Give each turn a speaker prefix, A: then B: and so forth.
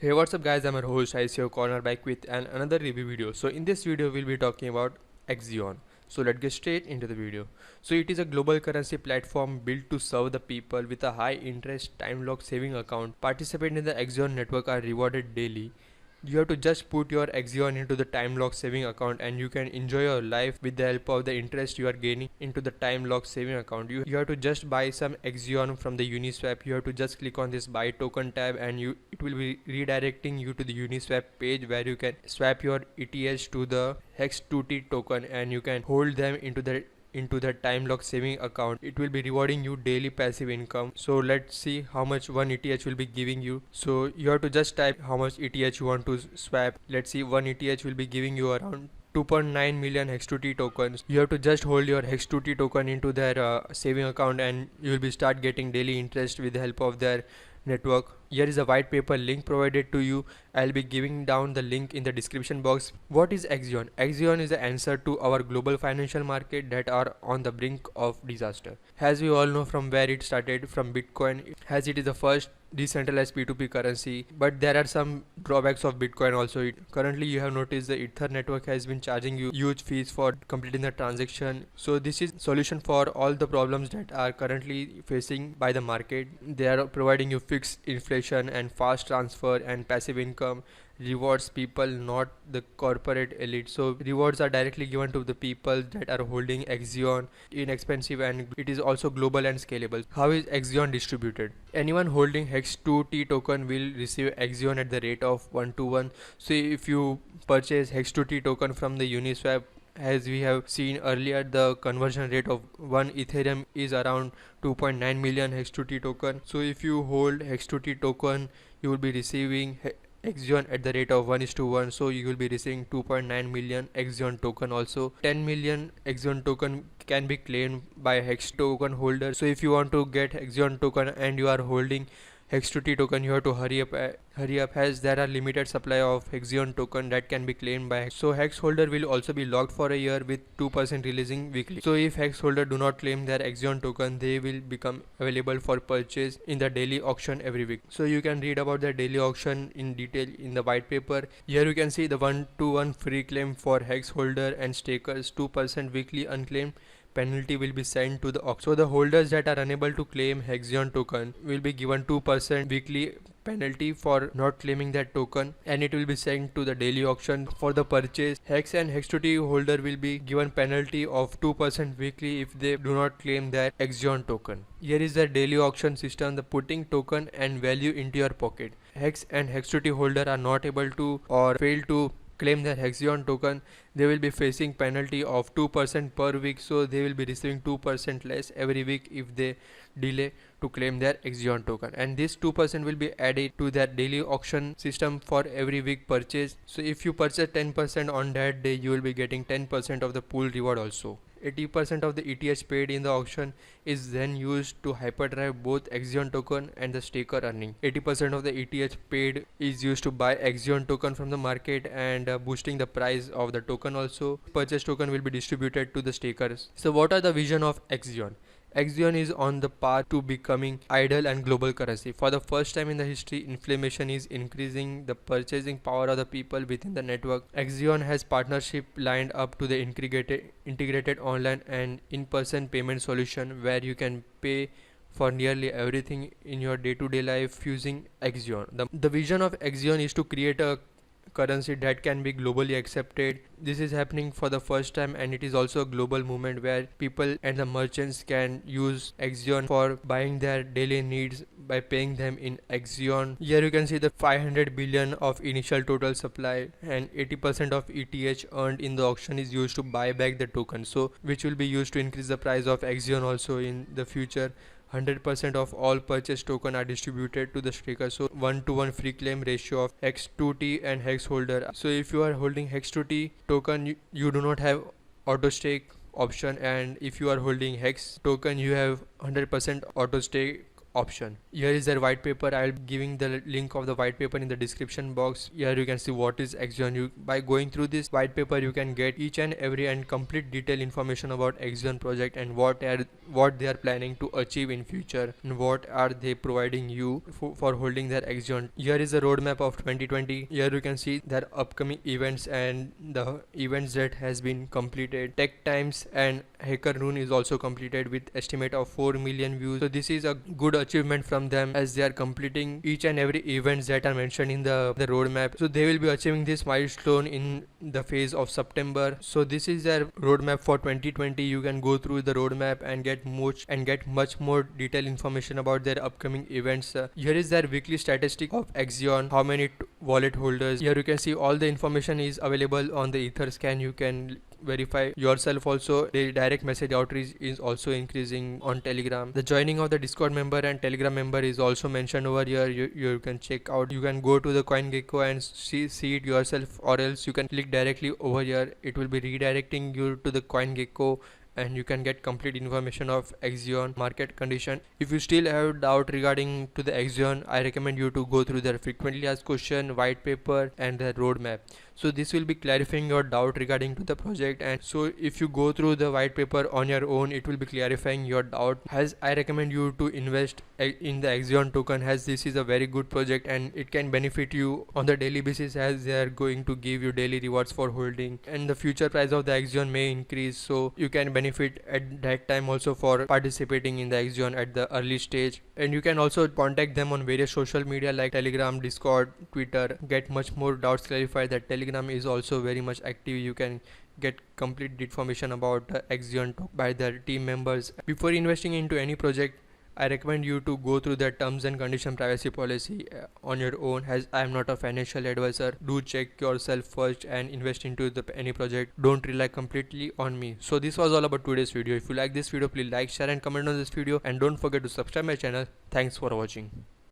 A: Hey, what's up guys, I'm your host ICO Corner back with another review video. So in this video we'll be talking about Axion. So let's get straight into the video. So it is a global currency platform built to serve the people with a high interest time lock saving account. Participants in the Axion network are rewarded daily. You have to just put your Axion into the time lock saving account and you can enjoy your life with the help of the interest you are gaining into the time lock saving account. You have to just buy some Axion from the Uniswap. You have to just click on this buy token tab and it will be redirecting you to the Uniswap page where you can swap your ETH to the Hex2T token and you can hold them into the time lock saving account. It will be rewarding you daily passive income. So let's see how much one ETH will be giving you. So you have to just type how much ETH you want to swap. Let's see, one ETH will be giving you around 2.9 million Hex2T tokens. You have to just hold your Hex2T token into their saving account and you will be start getting daily interest with the help of their network. Here is a white paper link provided to you. I'll be giving down the link in the description box. What is Axion? Axion is the answer to our global financial market that are on the brink of disaster. As we all know from where it started, from Bitcoin, as it is the first decentralized P2P currency, but there are some drawbacks of Bitcoin also. Currently you have noticed the Ether network has been charging you huge fees for completing the transaction. So this is solution for all the problems that are currently facing by the market. They are providing you fixed inflation and fast transfer and passive income. Rewards people, not the corporate elite. So rewards are directly given to the people that are holding Axion. Inexpensive and it is also global and scalable. How is Axion distributed? Anyone holding Hex2T token will receive Axion at the rate of 1 to 1. So if you purchase Hex2T token from the Uniswap, as we have seen earlier, the conversion rate of 1 Ethereum is around 2.9 million Hex2T token. So if you hold Hex2T token, you will be receiving Axion at the rate of 1:1. So you will be receiving 2.9 million Axion token. Also 10 million Axion token can be claimed by Hex token holder. So if you want to get Axion token and you are holding Hex2T token, you have to hurry up as there are limited supply of Axion token that can be claimed by Hex. So Hex holder will also be locked for a year with 2% releasing weekly. So if Hex holder do not claim their Axion token, they will become available for purchase in the daily auction every week. So you can read about the daily auction in detail in the white paper. Here you can see the 1-to-1 free claim for Hex holder and stakers, 2% weekly unclaimed penalty will be sent to the auction. So the holders that are unable to claim Axion token will be given 2% weekly penalty for not claiming that token and it will be sent to the daily auction for the purchase. Hex and Hex2T holder will be given penalty of 2% weekly if they do not claim that Axion token. Here is the daily auction system, the putting token and value into your pocket. Hex and Hex2T holder are not able to or fail to claim their Axion token, they will be facing penalty of 2% per week. So they will be receiving 2% less every week if they delay to claim their Axion token, and this 2% will be added to their daily auction system for every week purchase. So if you purchase 10% on that day, you will be getting 10% of the pool reward also. 80% of the ETH paid in the auction is then used to hyperdrive both Axion token and the staker earning. 80% of the ETH paid is used to buy Axion token from the market and boosting the price of the token also. Purchase token will be distributed to the stakers. So what are the vision of Axion? Axion is on the path to becoming idle and global currency. For the first time in the history, inflation is increasing the purchasing power of the people within the network. Axion has partnership lined up to the integrated online and in-person payment solution where you can pay for nearly everything in your day-to-day life using Axion. The vision of Axion is to create a currency that can be globally accepted. This is happening for the first time and it is also a global movement where people and the merchants can use Axion for buying their daily needs by paying them in Axion. Here you can see the 500 billion of initial total supply and 80% of ETH earned in the auction is used to buy back the token, so which will be used to increase the price of Axion also in the future. 100% of all purchase token are distributed to the staker, so 1-to-1 free claim ratio of Hex2T and Hex holder. So if you are holding Hex2T token, you do not have auto stake option, and if you are holding Hex token, you have 100% auto stake option. Here is their white paper. I'll be giving the link of the white paper in the description box. Here you can see what is Axion. By going through this white paper, you can get each and every and complete detailed information about Axion project and what they are planning to achieve in future and what are they providing you for holding their Axion. Here is the roadmap of 2020. Here you can see their upcoming events and the events that has been completed. Tech Times and HackerNoon is also completed with estimate of 4 million views. So this is a good achievement from them as they are completing each and every events that are mentioned in the roadmap. So they will be achieving this milestone in the phase of September. So this is their roadmap for 2020. You can go through the roadmap and get much more detailed information about their upcoming events. Here is their weekly statistic of Axion, how many wallet holders. Here you can see all the information is available on the Etherscan. You can verify yourself also. The direct message outreach is also increasing on Telegram. The joining of the Discord member and Telegram member is also mentioned over here. You can check out. You can go to the CoinGecko and see it yourself, or else you can click directly over here. It will be redirecting you to the CoinGecko and you can get complete information of Axion market condition. If you still have doubt regarding to the Axion, I recommend you to go through their frequently asked question, white paper and their roadmap. So this will be clarifying your doubt regarding to the project, and so if you go through the white paper on your own, it will be clarifying your doubt. As I recommend you to invest in the Axion token, as this is a very good project and it can benefit you on the daily basis, as they are going to give you daily rewards for holding, and the future price of the Axion may increase, so you can benefit at that time also for participating in the Axion at the early stage. And you can also contact them on various social media like Telegram, Discord, Twitter, get much more doubts clarified. That Telegram is also very much active. You can get complete information about Axion by their team members. Before investing into any project, I recommend you to go through the terms and condition privacy policy on your own, as I am not a financial advisor. Do check yourself first and invest into any project. Don't rely completely on me. So this was all about today's video. If you like this video, please like, share and comment on this video, and don't forget to subscribe my channel. Thanks for watching.